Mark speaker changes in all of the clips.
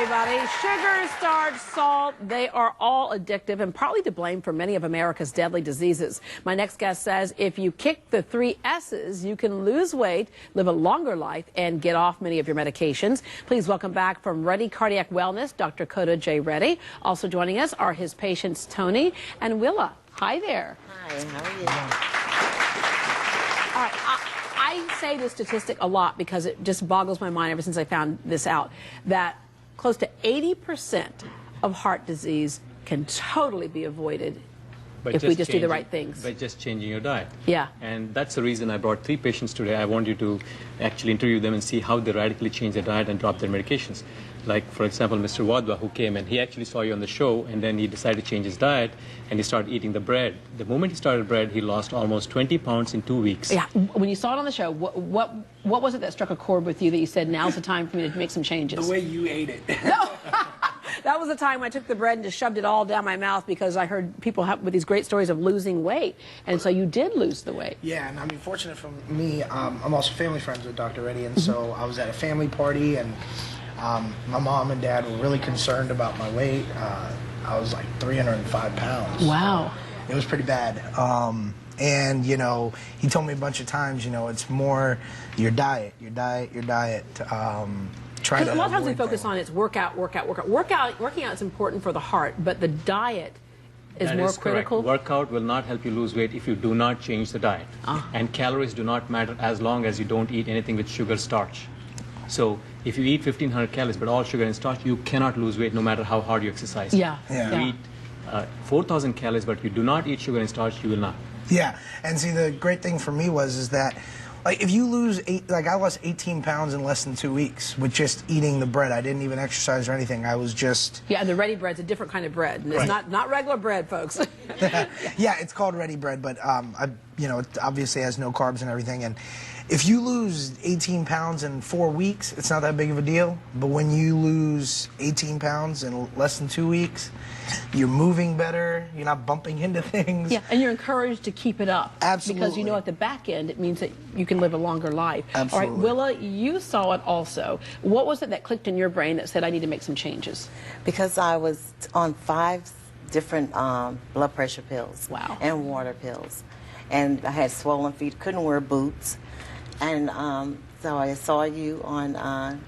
Speaker 1: everybody. Sugar, starch, salt, they are all addictive and partly to blame for many of America's deadly diseases. My next guest says if you kick the 3 S's, you can lose weight, live a longer life, and get off many of your medications. Please welcome back from Reddy Cardiac Wellness, Dr. Coda J. Reddy. Also joining us are his patients, Tony and Willa. Hi there.
Speaker 2: Hi, how are you?
Speaker 1: All right, I say this statistic a lot because it just boggles my mind ever since I found this out, that close to 80% of heart disease can totally be avoided if we just do the right things.
Speaker 3: By just changing your diet.
Speaker 1: Yeah.
Speaker 3: And that's the reason I brought 3 patients today. I want you to actually interview them and see how they radically change their diet and drop their medications. Like, for example, Mr. Wadwa, who came and he actually saw you on the show, and then he decided to change his diet and he started eating the bread. The moment he started bread, he lost almost 20 pounds in 2 weeks.
Speaker 1: Yeah. When you saw it on the show, what was it that struck a chord with you that you said, now's the time for me to make some changes?
Speaker 4: The way you ate it.
Speaker 1: No. That was the time I took the bread and just shoved it all down my mouth because I heard people with these great stories of losing weight. And so you did lose the weight.
Speaker 4: Yeah, and I mean, fortunate for me, I'm also family friends with Dr. Reddy, and so I was at a family party, and my mom and dad were really concerned about my weight. I was like 305 pounds.
Speaker 1: Wow.
Speaker 4: It was pretty bad. And, you know, he told me a bunch of times, you know, it's more your diet. Try to
Speaker 1: a lot of times we
Speaker 4: avoid
Speaker 1: focus on it's workout. Working out is important for the heart, but the diet is
Speaker 3: That
Speaker 1: more
Speaker 3: is correct.
Speaker 1: critical.
Speaker 3: Workout will not help you lose weight if you do not change the diet. And calories do not matter as long as you don't eat anything with sugar, starch. So if you eat 1,500 calories but all sugar and starch, you cannot lose weight no matter how hard you exercise.
Speaker 1: Yeah.
Speaker 4: Yeah.
Speaker 3: You eat 4,000 calories but you do not eat sugar and starch, you will not.
Speaker 4: Yeah, and see, the great thing for me is that, like, if you lose I lost 18 pounds in less than 2 weeks with just eating the bread. I didn't even exercise or anything. I was just...
Speaker 1: Yeah, and the Reddy Bread's a different kind of bread. And it's not regular bread, folks.
Speaker 4: Yeah, it's called Reddy Bread, but you know, it obviously has no carbs and everything. And if you lose 18 pounds in 4 weeks, it's not that big of a deal. But when you lose 18 pounds in less than 2 weeks, you're moving better, you're not bumping into things.
Speaker 1: Yeah, and you're encouraged to keep it up.
Speaker 4: Absolutely.
Speaker 1: Because you know at the back end it means that you can live a longer life.
Speaker 4: Absolutely.
Speaker 1: All right, Willa, you saw it also. What was it that clicked in your brain that said I need to make some changes?
Speaker 2: Because I was on 5 different blood pressure pills.
Speaker 1: Wow.
Speaker 2: And water pills. And I had swollen feet, couldn't wear boots. And so I saw you on,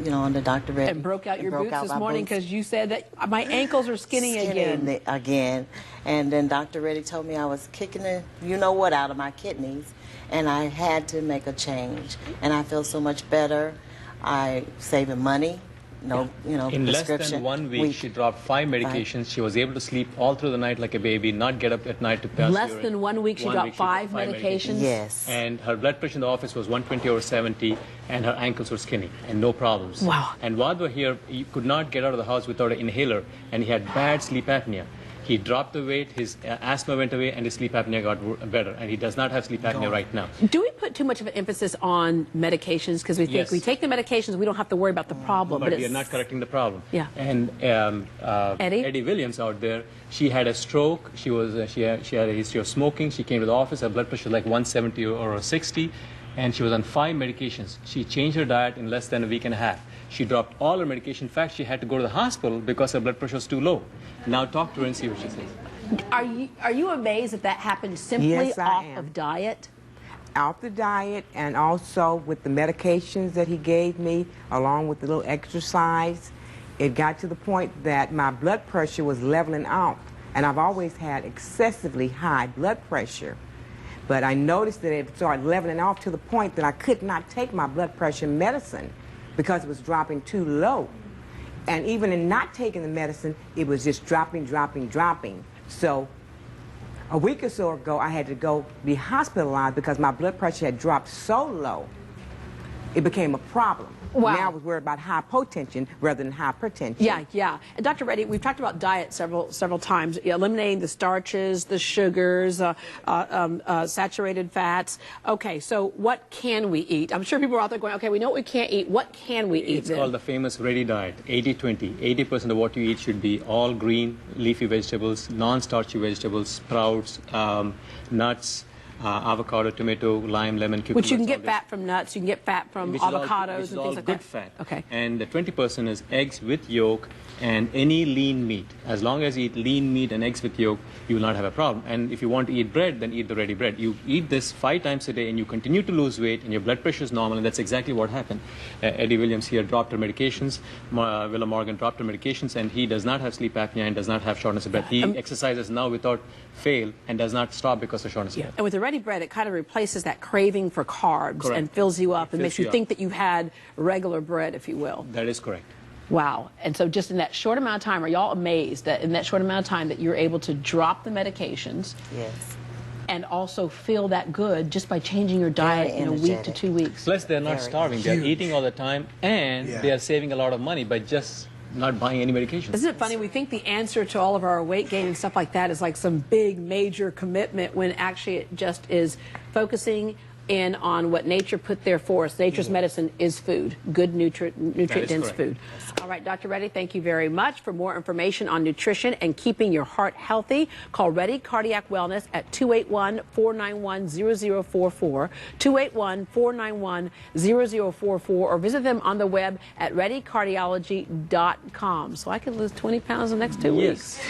Speaker 2: you know, on the Dr. Reddy.
Speaker 1: And broke out your boots this morning because you said that my ankles are skinny
Speaker 2: again. And then Dr. Reddy told me I was kicking the you-know-what out of my kidneys, and I had to make a change. And I feel so much better. I'm saving money. No, you know,
Speaker 3: in less
Speaker 2: prescription.
Speaker 3: than 1 week, she dropped 5 medications. She was able to sleep all through the night like a baby, not get up at night to pass
Speaker 1: Less
Speaker 3: urine.
Speaker 1: than 1 week, she dropped 5 medications?
Speaker 2: Yes.
Speaker 3: And her blood pressure in the office was 120/70, and her ankles were skinny, and no problems.
Speaker 1: Wow.
Speaker 3: And Wadwa here, he could not get out of the house without an inhaler, and he had bad sleep apnea. He dropped the weight, his asthma went away, and his sleep apnea got better, and he does not have sleep apnea right now.
Speaker 1: Do we put too much of an emphasis on medications? Because we think
Speaker 3: Yes.
Speaker 1: we take the medications, we don't have to worry about the problem.
Speaker 3: But we are not correcting the problem.
Speaker 1: Yeah.
Speaker 3: And Eddie Williams out there, she had a stroke. She had a history of smoking. She came to the office. Her blood pressure was like 170 or 60, and she was on 5 medications. She changed her diet in less than a week and a half. She dropped all her medication. In fact, she had to go to the hospital because her blood pressure was too low. Now talk to her and see what she says.
Speaker 1: Are you amazed that that happened simply
Speaker 5: Yes, I
Speaker 1: off
Speaker 5: am.
Speaker 1: of diet?
Speaker 5: Off the diet, and also with the medications that he gave me, along with the little exercise, it got to the point that my blood pressure was leveling out. And I've always had excessively high blood pressure. But I noticed that it started leveling off to the point that I could not take my blood pressure medicine because it was dropping too low. And even in not taking the medicine, it was just dropping. So a week or so ago, I had to go be hospitalized because my blood pressure had dropped so low, it became a problem.
Speaker 1: Wow.
Speaker 5: Now I was worried about hypotension rather than hypertension.
Speaker 1: Yeah. And Dr. Reddy, we've talked about diet several times, eliminating the starches, the sugars, saturated fats. Okay, so what can we eat? I'm sure people are out there going, okay, we know what we can't eat. What can we eat
Speaker 3: It's
Speaker 1: then?
Speaker 3: called the famous Reddy diet, 80-20. 80% of what you eat should be all green, leafy vegetables, non-starchy vegetables, sprouts, nuts, avocado, tomato, lime, lemon, cucumber.
Speaker 1: Which you can get fat from nuts, you can get fat from avocados and things like
Speaker 3: good
Speaker 1: that.
Speaker 3: Fat.
Speaker 1: Okay.
Speaker 3: And the 20% is eggs with yolk and any lean meat. As long as you eat lean meat and eggs with yolk, you will not have a problem. And if you want to eat bread, then eat the Reddy Bread. You eat this 5 times a day and you continue to lose weight and your blood pressure is normal, and that's exactly what happened. Eddie Williams here dropped her medications. Willa Morgan dropped her medications, and he does not have sleep apnea and does not have shortness of breath. He exercises now without fail and does not stop because of shortness of breath.
Speaker 1: And with the Reddy Bread, it kind of replaces that craving for carbs.
Speaker 3: Correct.
Speaker 1: And fills you up and makes you
Speaker 3: up.
Speaker 1: think that you've had regular bread, if you will.
Speaker 3: That is correct.
Speaker 1: Wow. And so just in that short amount of time, are y'all amazed that in that short amount of time that you're able to drop the medications?
Speaker 2: Yes.
Speaker 1: And also feel that good just by changing your diet in a week to 2 weeks.
Speaker 3: Plus, they're not starving. They're eating all the time, and they are saving a lot of money by just not buying any medication.
Speaker 1: Isn't it funny? We think the answer to all of our weight gain and stuff like that is like some big, major commitment when actually it just is focusing in on what nature put there for us. Nature's medicine is food, good nutrient-dense food. All right, Dr. Reddy, thank you very much. For more information on nutrition and keeping your heart healthy, call Reddy Cardiac Wellness at 281-491-0044, 281-491-0044, or visit them on the web at reddycardiology.com. So I can lose 20 pounds in the next 2 weeks.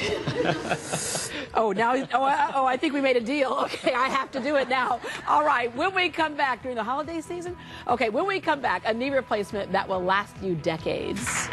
Speaker 1: I think we made a deal. Okay, I have to do it now. All right, when we come back during the holiday season, when we come back, a knee replacement that will last you decades.